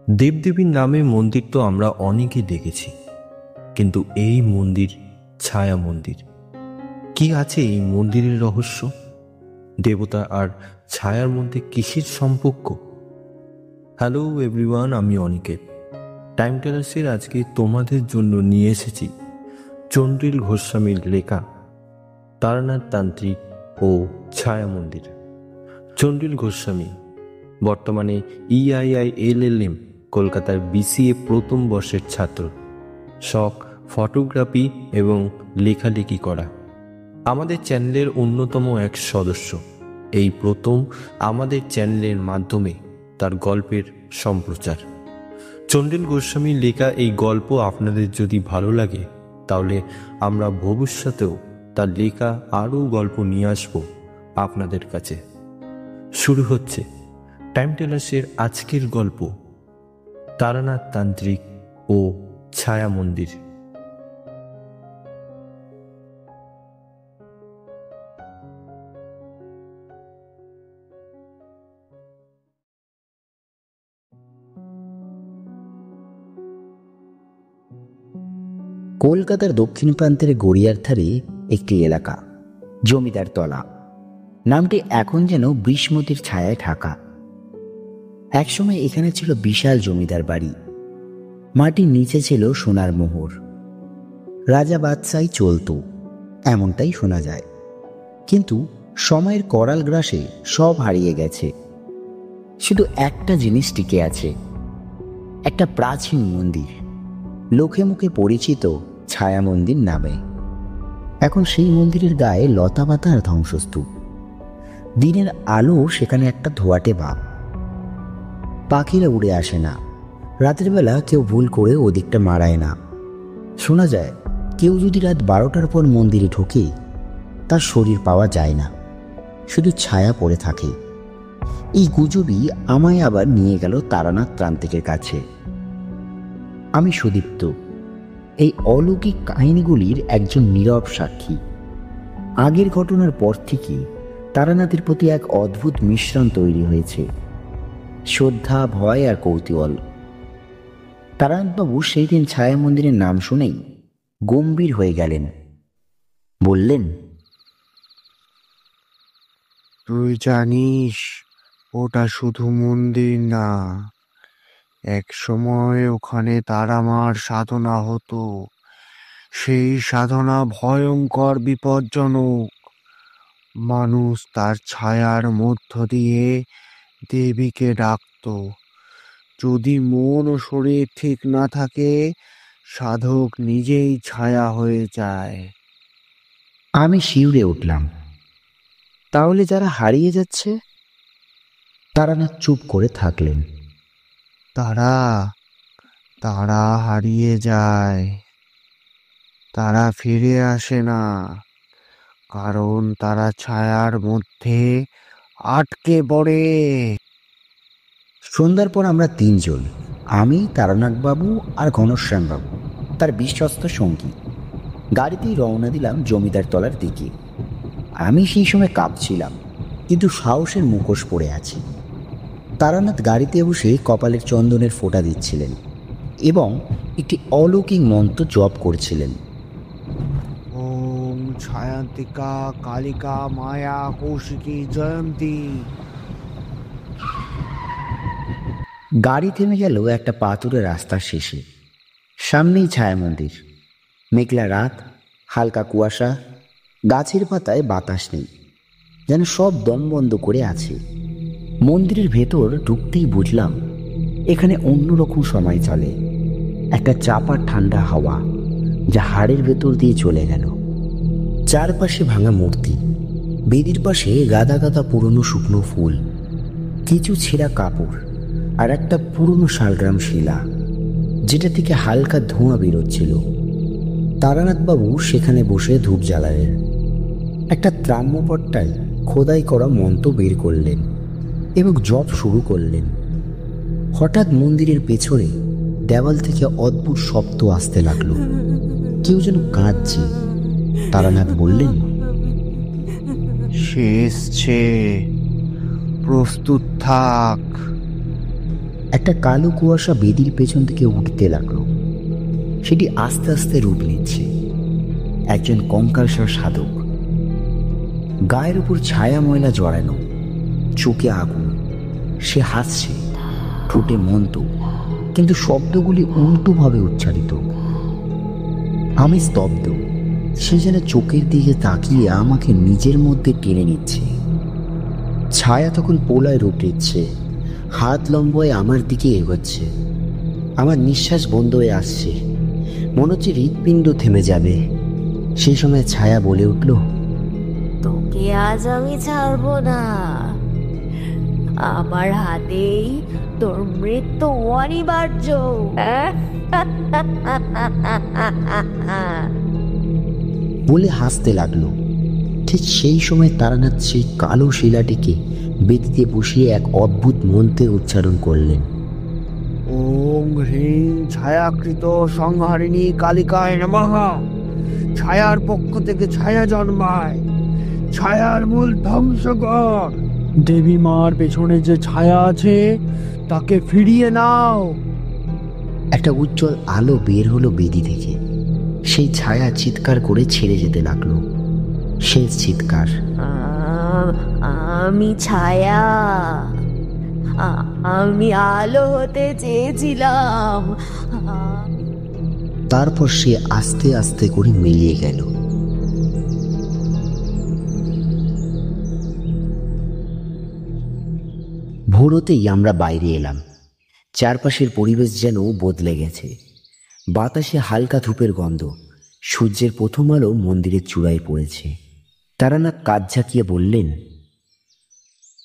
দেবদেবীর নামে মন্দির তো আমরা অনেকে দেখেছি, কিন্তু এই মন্দির ছায়া মন্দির। কি আছে এই মন্দিরের রহস্য? দেবতা আর ছায়ার মধ্যে কিসের সম্পর্ক? হ্যালো এভরিওয়ান, আমি অনিকেত। টাইম টেলার্সের আজকে তোমাদের জন্য নিয়ে এসেছি চন্দ্রিল গোস্বামীর লেখা তারানাথ তান্ত্রিক ও ছায়া মন্দির। চন্দ্রিল গোস্বামী বর্তমানে EIILLM কলকাতার BCA প্রথম বর্ষের ছাত্র। শখ ফটোগ্রাফি এবং লেখালেখি করা। আমাদের চ্যানেলের অন্যতম এক সদস্য। এই প্রথম আমাদের চ্যানেলের মাধ্যমে তার গল্পের সম্প্রচার। চন্দ্রিল গোস্বামীর লেখা এই গল্প আপনাদের যদি ভালো লাগে, তাহলে আমরা ভবিষ্যতেও তার লেখা আরও গল্প নিয়ে আসব আপনাদের কাছে। শুরু হচ্ছে টাইম টেলার্সের আজকের গল্প তারানাথ তান্ত্রিক ও ছায়া মন্দির। কলকাতার দক্ষিণ প্রান্তের গড়িয়ার ধারে একটি এলাকা, জমিদার তলা। নামটি এখন যেন বিস্মৃতির ছায়ায় ঢাকা। একসময় এখানে ছিল বিশাল জমিদার বাড়ি। মাটির নিচে ছিল সোনার মোহর। রাজা বাদশাহী চলত, এমনটাই শোনা যায়। কিন্তু সময়ের করাল গ্রাসে সব হারিয়ে গেছে। শুধু একটা জিনিস টিকে আছে, একটা প্রাচীন মন্দির, লোকে মুখে পরিচিত ছায়া মন্দির নামে। এখন সেই মন্দিরের গায়ে লতাপাতা আর ধ্বংসস্তূপ। দিনের আলো সেখানে একটা ধোঁয়াটে ভাব। পাখিরা উড়ে আসে না। রাতের বেলা কেউ ভুল করে ওদিকটা মারায় না। শোনা যায়, কেউ যদি রাত 12টার পর মন্দিরে ঢোকে, তার শরীর পাওয়া যায় না, শুধু ছায়া পড়ে থাকে। এই গুজবই আমায় আবার নিয়ে গেল তারানাথ তান্ত্রিকের কাছে। আমি সুদীপ্ত, এই অলৌকিক কাহিনীগুলির একজন নীরব সাক্ষী। আগের ঘটনার পর থেকে তারানাথের প্রতি এক অদ্ভুত মিশ্রণ তৈরি হয়েছে, শ্রদ্ধা, ভয় আর কৌতূহল। তারানাথবাবু সেই দিন ছায়া মন্দিরের নাম শুনেই গম্ভীর হয়ে গেলেন। বললেন, তুই জানিস, ওটা শুধু মন্দির না, এক সময় ওখানে তারামার সাধনা হতো। সেই সাধনা ভয়ঙ্কর বিপজ্জনক। মানুষ তার ছায়ার মধ্য দিয়ে দেবীকে ডাকত। যদি মন ও শরীর ঠিক না থাকে, সাধক নিজেই ছায়া হয়ে যায়। আমি শিউরে উঠলাম। তাহলে যারা হারিয়ে যাচ্ছে? তারানাথ চুপ করে থাকলেন। তারা হারিয়ে যায়, তারা ফিরে আসে না, কারণ তারা ছায়ার মধ্যে আটকে পড়ে। সন্ধ্যার পর আমরা তিনজন, আমি, তারানাথবাবু আর ঘনশ্যামবাবু, তার বিশ্বস্ত সঙ্গী, গাড়িতেই রওনা দিলাম জমিদার তলার দিকে। আমি সেই সময় কাঁপছিলাম, কিন্তু সাহসের মুখোশ পরে আছি। তারানাথ গাড়িতে বসে কপালের চন্দনের ফোঁটা দিচ্ছিলেন এবং একটি অলৌকিক মন্ত্র জপ করছিলেন। ওম ছায়ান্তিকা কালিকা মায়া কৌশিকী জয়ন্তী। গাড়ি থেমে গেল একটা পাথুরে রাস্তার শেষে। সামনেই ছায়া মন্দির। মেঘলা রাত, হালকা কুয়াশা, গাছের পাতায় বাতাস নেই, যেন সব দম বন্ধ করে আছে। মন্দিরের ভেতর ঢুকতেই বুঝলাম এখানে অন্যরকম সময় চলে। একটা চাপা ঠান্ডা হাওয়া যা হাড়ের ভেতর দিয়ে চলে গেল। চারপাশে ভাঙা মূর্তি, বেদির পাশে গাদা গাদা পুরনো শুকনো ফুল, কিছু ছেঁড়া কাপড় আর একটা পুরনো শালগ্রাম শিলা, যেটা থেকে হালকা ধোঁয়া বেরোচ্ছিল। তারানাথবাবু সেখানে বসে ধূপ জ্বালালেন। একটা ত্রাম্যপট্টায় খোদাই করা মন্ত্র বের করলেন এবং জপ শুরু করলেন। হঠাৎ মন্দিরের পেছনে দেওয়াল থেকে অদ্ভুত শব্দ আসতে লাগলো। কেউ যেন কাঁদছে। তারানাথ বললেন, সে এসছে, প্রস্তুত থাক। একটা একটা কালো কুয়াশা বেদির পেছন থেকে উঠতে লাগলো। সেটি আস্তে আস্তে রূপ নিচ্ছে একজন কঙ্কালসার সাধক। গায়ের উপর ছায়া ময়লা জড়ানো, চোখে আগুন। সে হাসছে, ঠোঁটে মন্ত, কিন্তু শব্দগুলি উল্টোভাবে উচ্চারিত। আমি স্তব্ধ। সে যেন চোখের দিকে তাকিয়ে আমাকে নিজের মধ্যে টেনে নিচ্ছে। ছায়া তখন পোলায় রূপ নিচ্ছে, হাত লম্বয়ে আমার দিকে এগোচ্ছে। আমার নিঃশ্বাস বন্ধ হয়ে আসছে, মনে হচ্ছে হৃৎপিণ্ড থেমে যাবে। সেই সময় ছায়া বলে উঠল, তোকে আজ আমি ছাড়বো না। আমার হাতেই তোর মৃত্যু অনিবার্য। বলে হাসতে লাগলো। ঠিক সেই সময় তারানাথ সেই কালো শিলাটিকে বেদিতে বসিয়ে এক অদ্ভুত মন্ত্রের উচ্চারণ করলেন। ওং হ্রিং ছায়াকৃত সংহারিণী কালিকায় নমঃ। ছায়ার পক্ষ থেকে ছায়া জন্মায়, ছায়ার মূল ধ্বংস কর। দেবী মার পেছনে যে ছায়া আছে তাকে ফিরিয়ে নাও। একটা উজ্জ্বল আলো বের হলো বেদি থেকে। সেই ছায়া চিৎকার করে ছেড়ে যেতে লাগলো। শেষ চিৎকার। আমি ছায়া, আমি আলো হতে চেয়েছিলাম। তারপর সে আস্তে আস্তে করে মিলিয়ে গেল। ভোর হতেই আমরা বাইরে এলাম। চারপাশের পরিবেশ যেন বদলে গেছে। বাতাসে হালকা ধূপের গন্ধ। সূর্যের প্রথম আলো মন্দিরের চূড়ায় পড়েছে। তারানাথ কাঁধ ঝাঁকিয়ে বললেন,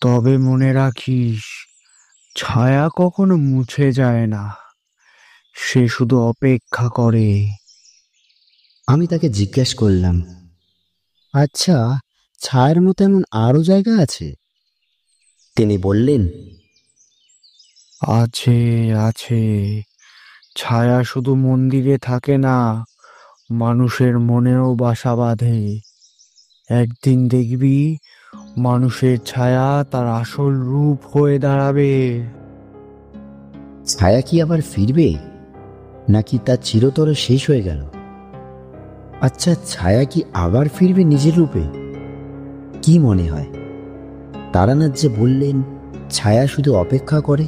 তবে মনে রাখিস, ছায়া কখনো মুছে যায় না, সে শুধু অপেক্ষা করে। আমি তাকে জিজ্ঞেস করলাম, আচ্ছা, ছায়ার মতো এমন আরো জায়গা আছে? তিনি বললেন, আছে আছে, ছায়া শুধু মন্দিরে থাকে না, মানুষের মনেও বাসা বাঁধে। একদিন দেখবি মানুষের ছায়া তার আসল রূপ হয়ে দাঁড়াবে। ছায়া কি আবার ফিরবে, নাকি তা চিরতরে শেষ হয়ে গেল? আচ্ছা, ছায়া কি আবার ফিরবে নিজের রূপে? কি মনে হয়? তারানাথ যে বললেন ছায়া শুধু অপেক্ষা করে,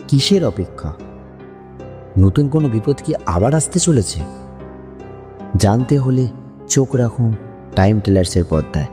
কিসের অপেক্ষা? নতুন কোনো বিপদ কি আবার আসতে চলেছে? জানতে হলে চোখ রাখুন টাইম টেলার্সের পর্দায়।